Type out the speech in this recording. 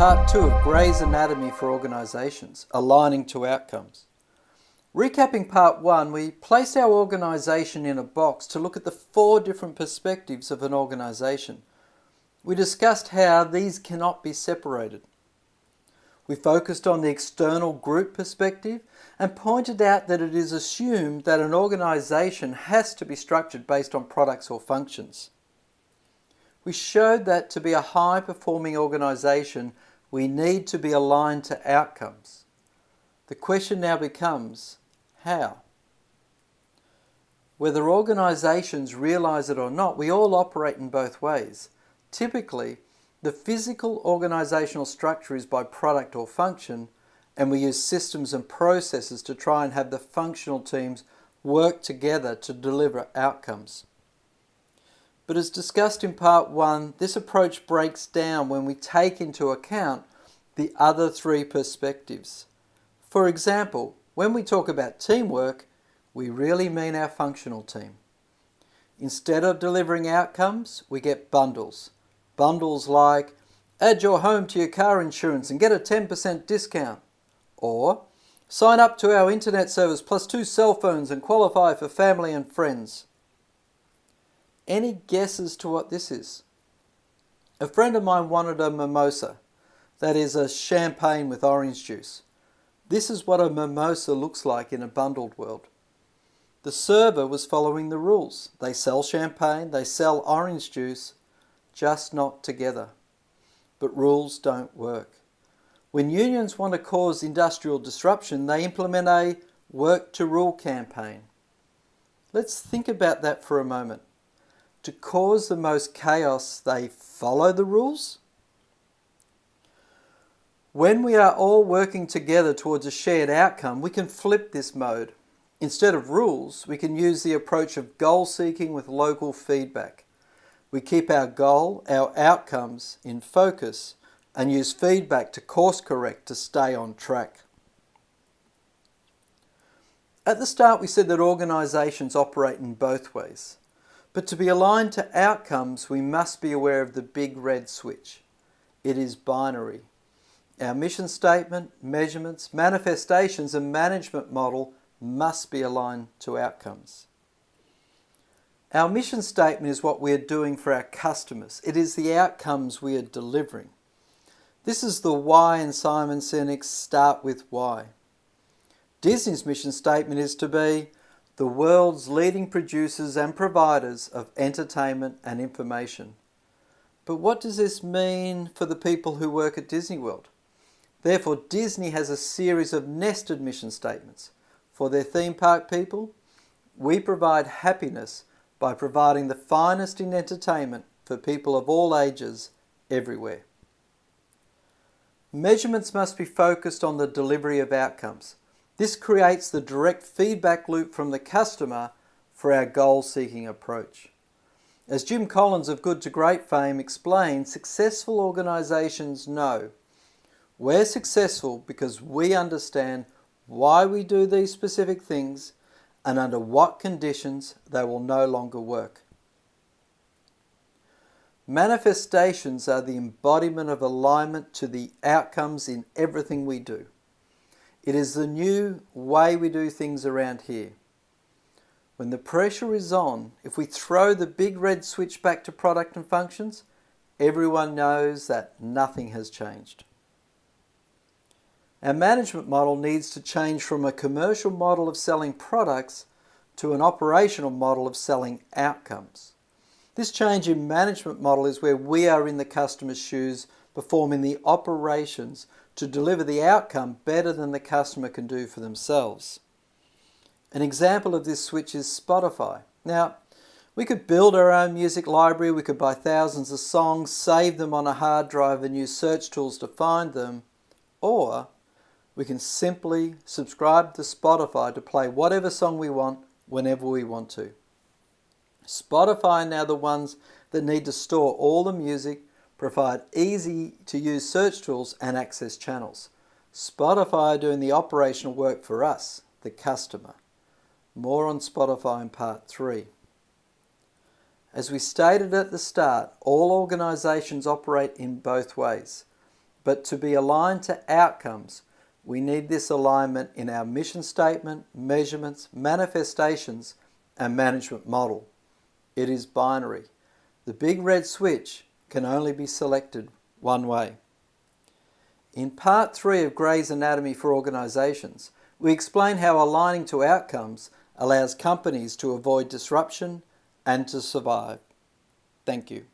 Part 2 of Gray's Anatomy for Organisations, Aligning to Outcomes. Recapping Part 1, we placed our organisation in a box to look at the 4 different perspectives of an organisation. We discussed how these cannot be separated. We focused on the external group perspective and pointed out that it is assumed that an organisation has to be structured based on products or functions. We showed that to be a high-performing organisation, we need to be aligned to outcomes. The question now becomes, how? Whether organisations realise it or not, we all operate in both ways. Typically, the physical organisational structure is by product or function, and we use systems and processes to try and have the functional teams work together to deliver outcomes. But as discussed in Part 1, this approach breaks down when we take into account the other 3 perspectives. For example, when we talk about teamwork, we really mean our functional team. Instead of delivering outcomes, we get bundles. Bundles like, add your home to your car insurance and get a 10% discount. Or, sign up to our internet service plus 2 cell phones and qualify for family and friends. Any guesses to what this is? A friend of mine wanted a mimosa, that is a champagne with orange juice. This is what a mimosa looks like in a bundled world. The server was following the rules. They sell champagne, they sell orange juice, just not together. But rules don't work. When unions want to cause industrial disruption, they implement a work to rule campaign. Let's think about that for a moment. To cause the most chaos, they follow the rules? When we are all working together towards a shared outcome, we can flip this mode. Instead of rules, we can use the approach of goal seeking with local feedback. We keep our goal, our outcomes, in focus and use feedback to course correct to stay on track. At the start, we said that organisations operate in both ways. But to be aligned to outcomes, we must be aware of the big red switch. It is binary. Our mission statement, measurements, manifestations and management model must be aligned to outcomes. Our mission statement is what we are doing for our customers. It is the outcomes we are delivering. This is the why in Simon Sinek's Start With Why. Disney's mission statement is to be the world's leading producers and providers of entertainment and information. But what does this mean for the people who work at Disney World? Therefore, Disney has a series of nested mission statements. For their theme park people, we provide happiness by providing the finest in entertainment for people of all ages everywhere. Measurements must be focused on the delivery of outcomes. This creates the direct feedback loop from the customer for our goal-seeking approach. As Jim Collins of Good to Great fame explained, successful organisations know we're successful because we understand why we do these specific things and under what conditions they will no longer work. Manifestations are the embodiment of alignment to the outcomes in everything we do. It is the new way we do things around here. When the pressure is on, if we throw the big red switch back to product and functions, everyone knows that nothing has changed. Our management model needs to change from a commercial model of selling products to an operational model of selling outcomes. This change in management model is where we are in the customer's shoes, performing the operations to deliver the outcome better than the customer can do for themselves. An example of this switch is Spotify. Now, we could build our own music library, we could buy thousands of songs, save them on a hard drive and use search tools to find them, or we can simply subscribe to Spotify to play whatever song we want whenever we want to. Spotify are now the ones that need to store all the music, provide easy-to-use search tools and access channels. Spotify are doing the operational work for us, the customer. More on Spotify in Part 3. As we stated at the start, all organisations operate in both ways. but to be aligned to outcomes, we need this alignment in our mission statement, measurements, manifestations, and management model. It is binary. The big red switch can only be selected one way. In Part 3 of Gray's Anatomy for Organisations, we explain how aligning to outcomes allows companies to avoid disruption and to survive. Thank you.